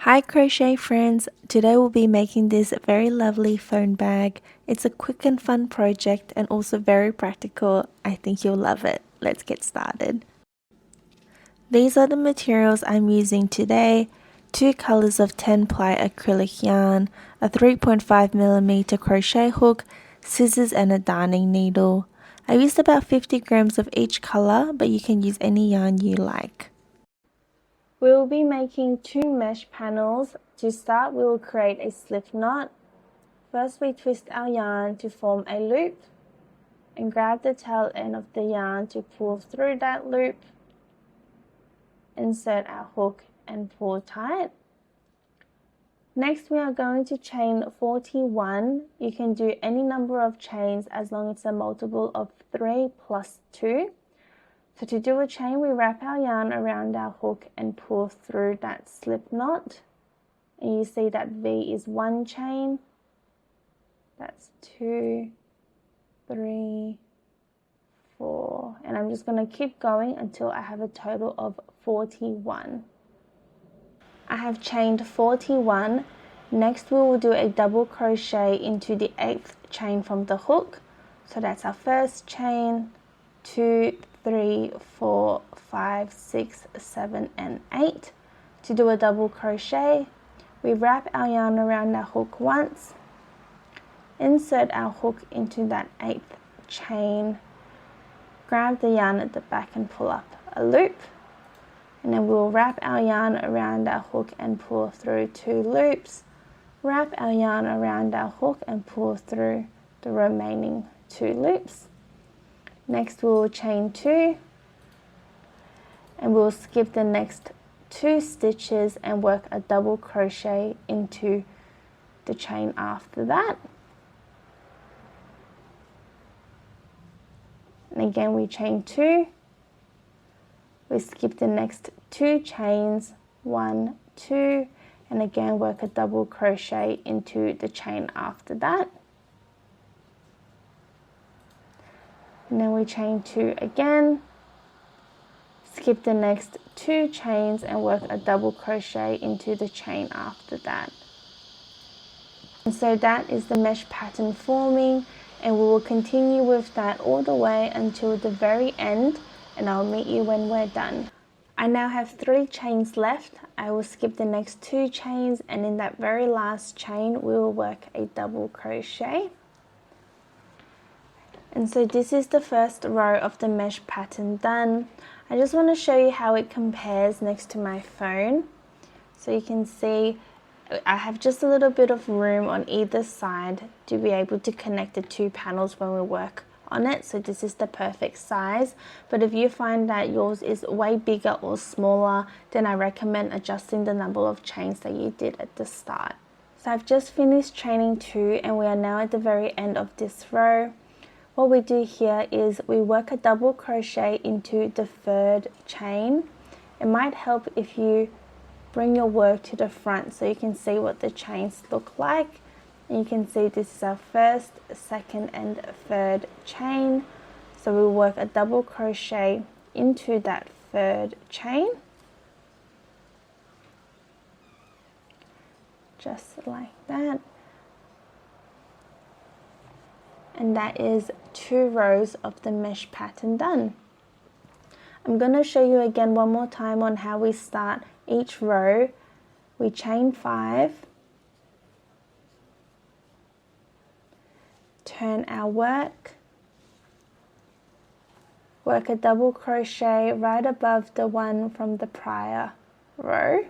Hi crochet friends, today we'll be making this very lovely phone bag. It's a quick and fun project and also very practical. I think you'll love it. Let's get started. These are the materials I'm using today. 2 colors of 10 ply acrylic yarn, a 3.5mm crochet hook, scissors and a darning needle. I used about 50 grams of each color, but you can use any yarn you like. We will be making 2 mesh panels. To start, we will create a slip knot. First, we twist our yarn to form a loop and grab the tail end of the yarn to pull through that loop. Insert our hook and pull tight. Next, we are going to chain 41. You can do any number of chains as long as it's a multiple of 3 plus 2. So to do a chain, we wrap our yarn around our hook and pull through that slip knot. And you see that V is 1 chain. That's 2, 3, 4. And I'm just going to keep going until I have a total of 41. I have chained 41. Next we will do a double crochet into the 8th chain from the hook. So that's our first chain, 2, 3, 4, 5, 6, 7 and 8. To do a double crochet, we wrap our yarn around our hook once, insert our hook into that 8th chain, grab the yarn at the back and pull up a loop, and then we'll wrap our yarn around our hook and pull through 2 loops, wrap our yarn around our hook and pull through the remaining 2 loops. Next we will chain 2 and we'll skip the next 2 stitches and work a double crochet into the chain after that. And again we chain 2, we skip the next 2 chains, 1, 2, and again work a double crochet into the chain after that. And then we chain 2 again, skip the next 2 chains and work a double crochet into the chain after that. And so that is the mesh pattern forming, and we will continue with that all the way until the very end, and I'll meet you when we're done. I now have 3 chains left. I will skip the next 2 chains, and in that very last chain we will work a double crochet. And so this is the first row of the mesh pattern done. I just want to show you how it compares next to my phone. So you can see I have just a little bit of room on either side to be able to connect the 2 panels when we work on it. So this is the perfect size. But if you find that yours is way bigger or smaller, then I recommend adjusting the number of chains that you did at the start. So I've just finished chaining 2 and we are now at the very end of this row. What we do here is we work a double crochet into the 3rd chain. It might help if you bring your work to the front so you can see what the chains look like. And you can see this is our 1st, 2nd and 3rd chain. So we'll work a double crochet into that 3rd chain. Just like that. And that is 2 rows of the mesh pattern done. I'm going to show you again one more time on how we start each row. We chain 5, turn our work, work a double crochet right above the one from the prior row,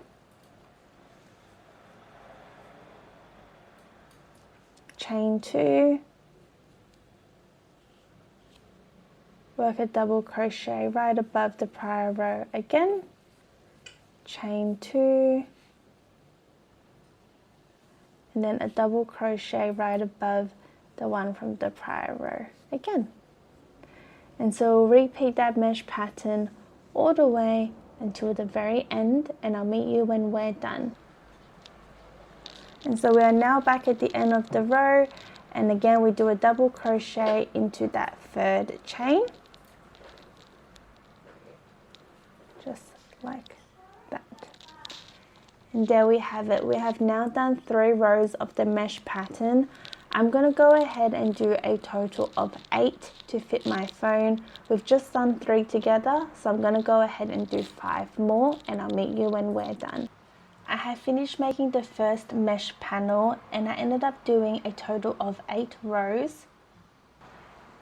chain 2, work a double crochet right above the prior row again, chain 2, and then a double crochet right above the one from the prior row again. And so we'll repeat that mesh pattern all the way until the very end, and I'll meet you when we're done. And so we are now back at the end of the row, and again we do a double crochet into that 3rd chain. Just like that. And there we have it. We have now done 3 rows of the mesh pattern. I'm going to go ahead and do a total of 8 to fit my phone. We've just done 3 together, so I'm going to go ahead and do 5 more, and I'll meet you when we're done. I have finished making the first mesh panel, and I ended up doing a total of 8 rows.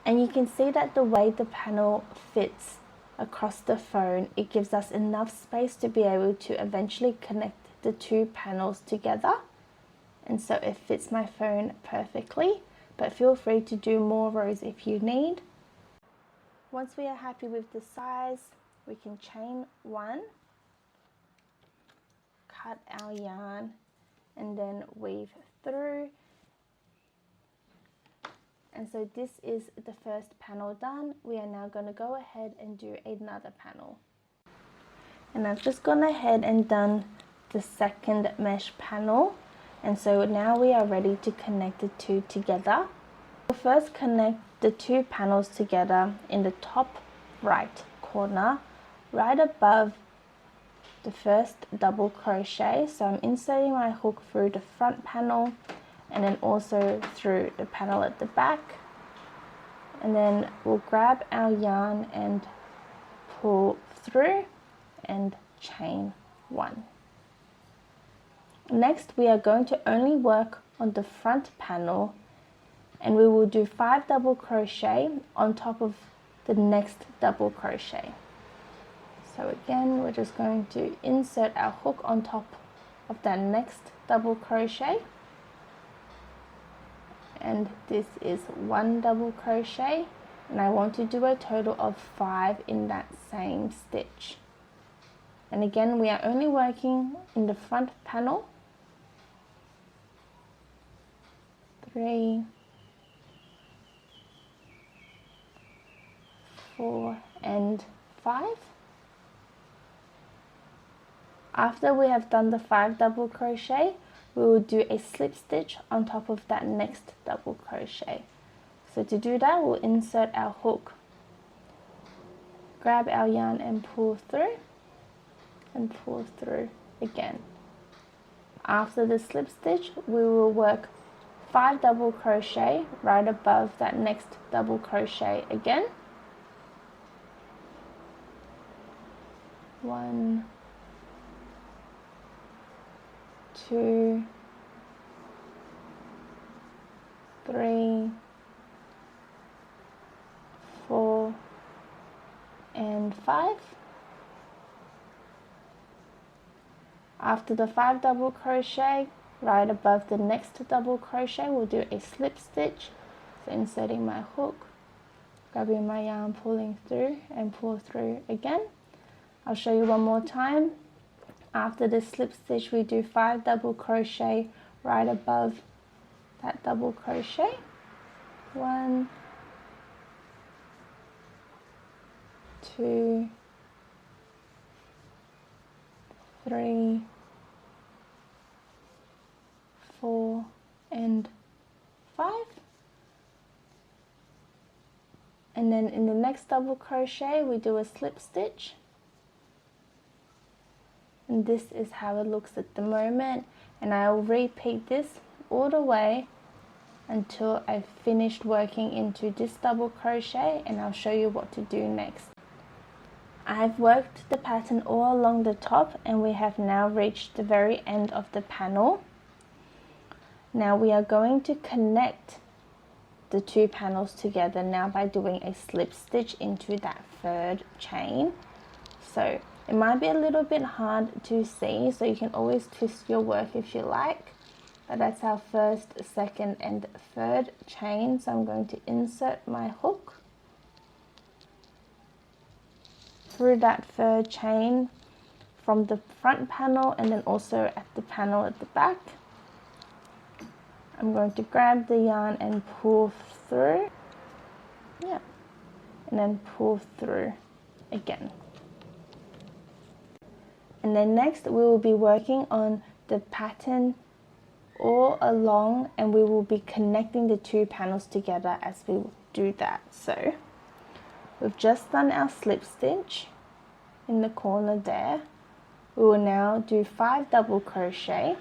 And you can see that the way the panel fits across the phone, it gives us enough space to be able to eventually connect the 2 panels together. And so it fits my phone perfectly, but feel free to do more rows if you need. Once we are happy with the size, we can chain 1, cut our yarn, and then weave through. And so this is the first panel done. We are now going to go ahead and do another panel. And I've just gone ahead and done the second mesh panel. And so now we are ready to connect the 2 together. We'll first connect the 2 panels together in the top right corner, right above the first double crochet. So I'm inserting my hook through the front panel and then also through the panel at the back. And then we'll grab our yarn and pull through and chain 1. Next, we are going to only work on the front panel, and we will do 5 double crochet on top of the next double crochet. So again, we're just going to insert our hook on top of that next double crochet, and this is 1 double crochet, and I want to do a total of 5 in that same stitch. And again, we are only working in the front panel. 3, 4, and 5. After we have done the 5 double crochet, we will do a slip stitch on top of that next double crochet. So to do that, we'll insert our hook, grab our yarn and pull through, and pull through again. After the slip stitch, we will work 5 double crochet right above that next double crochet again. 1, 2, 3, 4, and 5. After the 5 double crochet, right above the next double crochet, we'll do a slip stitch. So inserting my hook, grabbing my yarn, pulling through, and pull through again. I'll show you one more time. After the slip stitch, we do 5 double crochet right above that double crochet. 1, 2, 3, 4, and 5. And then in the next double crochet, we do a slip stitch. And this is how it looks at the moment. And I'll repeat this all the way until I've finished working into this double crochet, and I'll show you what to do next. I've worked the pattern all along the top, and we have now reached the very end of the panel. Now we are going to connect the 2 panels together now by doing a slip stitch into that 3rd chain. So it might be a little bit hard to see, so you can always twist your work if you like. But that's our 1st, 2nd, and 3rd chain. So I'm going to insert my hook through that 3rd chain from the front panel and then also at the panel at the back. I'm going to grab the yarn and pull through, and then pull through again. And then next we will be working on the pattern all along, and we will be connecting the 2 panels together as we do that. So we've just done our slip stitch in the corner there. we will now do 5 double crochet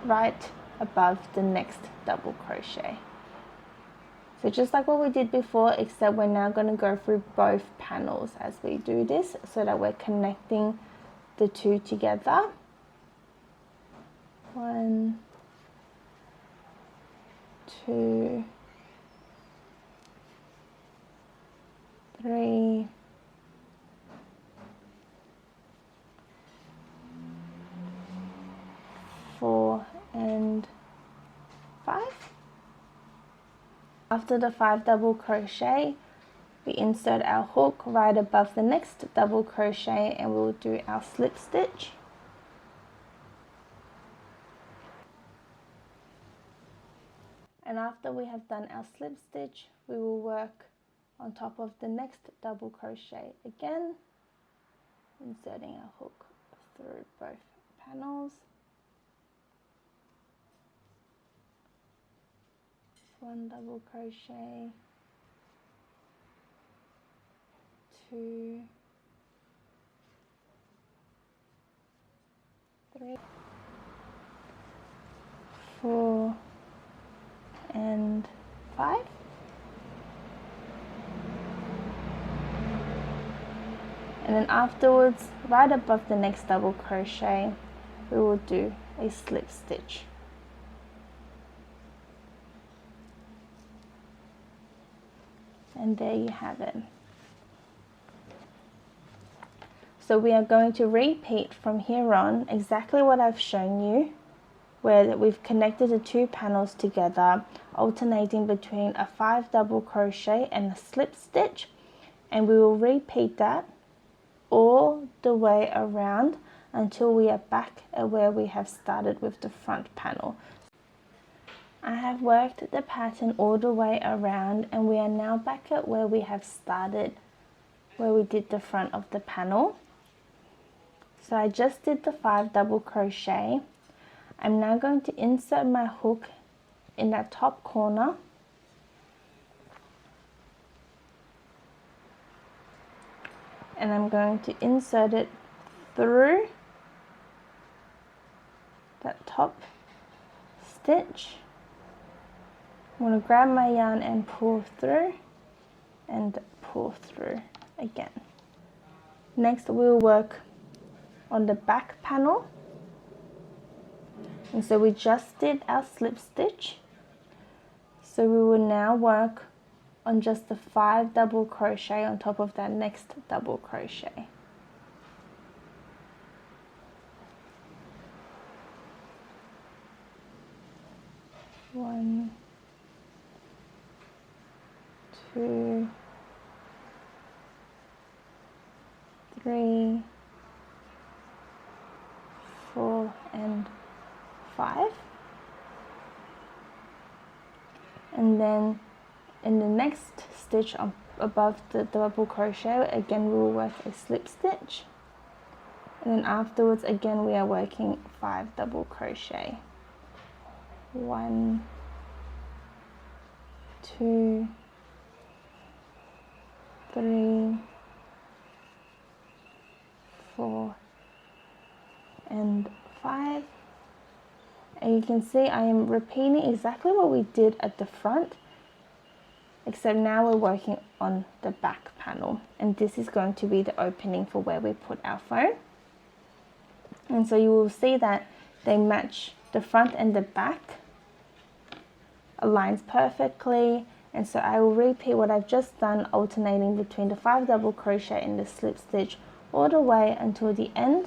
right above the next double crochet. So just like what we did before, except we're now going to go through both panels as we do this, so that we're connecting the two together. 1, 2, 3, 4 and 5. After the 5 double crochet, we insert our hook right above the next double crochet and we'll do our slip stitch. And after we have done our slip stitch, we will work on top of the next double crochet again, inserting our hook through both panels. 1 double crochet, 2, 3, 4 and 5. And then afterwards, right above the next double crochet, we will do a slip stitch. And there you have it. So we are going to repeat from here on exactly what I've shown you, where we've connected the 2 panels together, alternating between a 5 double crochet and a slip stitch, and we will repeat that all the way around until we are back at where we have started with the front panel. I have worked the pattern all the way around and we are now back at where we have started, where we did the front of the panel. So I just did the 5 double crochet. I'm now going to insert my hook in that top corner, and I'm going to insert it through that top stitch. I'm going to grab my yarn and pull through and pull through again. Next we'll work on the back panel, and so we just did our slip stitch, so we will now work on just the 5 double crochet on top of that next double crochet. One, 2, 3, 4 and 5. And then in the next stitch above the double crochet, again we will work a slip stitch, and then afterwards again we are working 5 double crochet. 1, 2, 3, 4 and 5. And you can see I am repeating exactly what we did at the front, except now we're working on the back panel, and this is going to be the opening for where we put our phone. And so you will see that they match, the front and the back aligns perfectly. And so I will repeat what I've just done, alternating between the 5 double crochet and the slip stitch all the way until the end,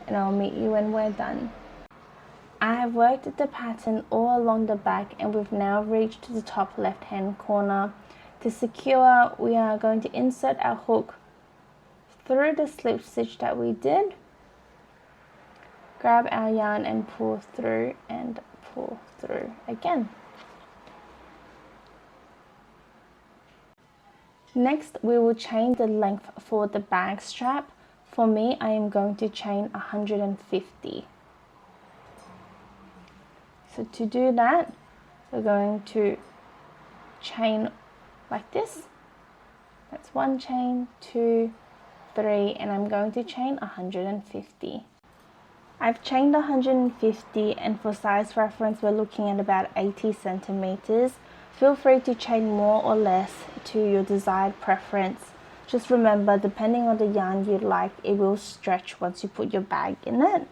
and I'll meet you when we're done. I have worked the pattern all along the back and we've now reached the top left hand corner. To secure, we are going to insert our hook through the slip stitch that we did, grab our yarn and pull through and pull through again. Next we will chain the length for the bag strap. For me, I am going to chain 150. So to do that, we're going to chain like this. That's 1 chain, 2, 3 and I'm going to chain 150. I've chained 150, and for size reference we're looking at about 80 centimeters. Feel free to chain more or less to your desired preference. Just remember, depending on the yarn you like, it will stretch once you put your bag in it.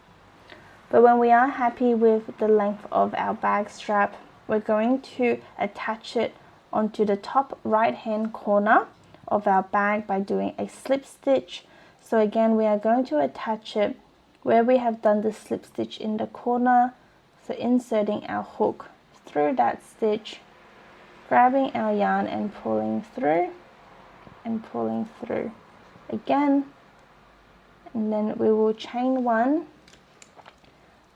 But when we are happy with the length of our bag strap, we're going to attach it onto the top right hand corner of our bag by doing a slip stitch. So again, we are going to attach it where we have done the slip stitch in the corner. So inserting our hook through that stitch, grabbing our yarn and pulling through again, and then we will chain 1,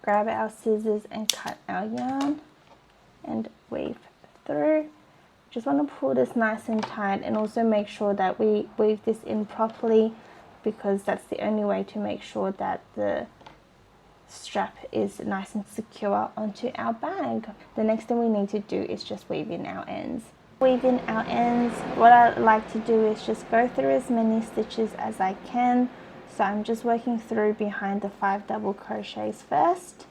grab our scissors and cut our yarn and weave through. Just want to pull this nice and tight, and also make sure that we weave this in properly, because that's the only way to make sure that the strap is nice and secure onto our bag. The next thing we need to do is just weave in our ends. Weave in our ends, what I like to do is just go through as many stitches as I can. So I'm just working through behind the 5 double crochets first.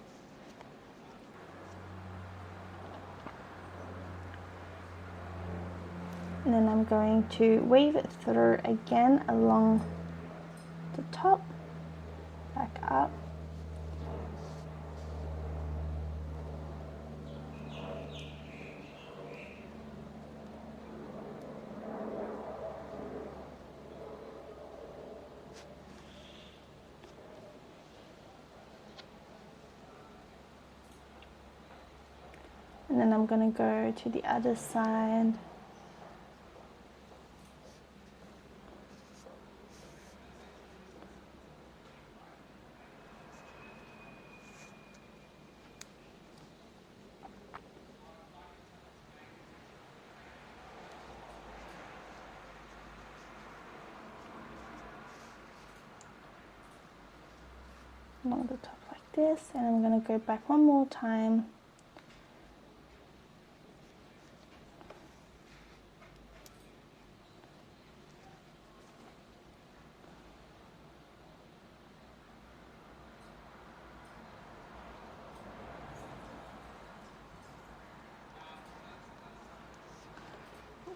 And then I'm going to weave it through again along the top, back up. And then I'm going to go to the other side. Along the top like this, and I'm going to go back one more time.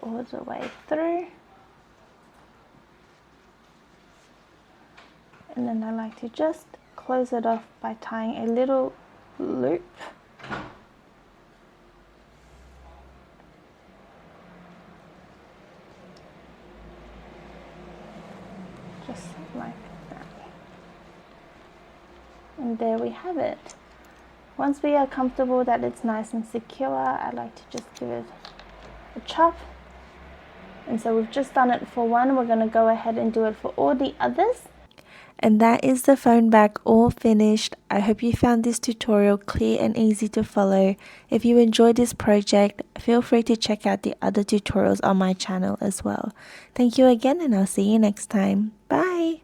All the way through. And then I like to just close it off by tying a little loop. Just like that. And there we have it. Once we are comfortable that it's nice and secure, I like to just give it a chop. And so we've just done it for one, we're going to go ahead and do it for all the others. And that is the phone bag all finished. I hope you found this tutorial clear and easy to follow. If you enjoyed this project, feel free to check out the other tutorials on my channel as well. Thank you again, and I'll see you next time. Bye!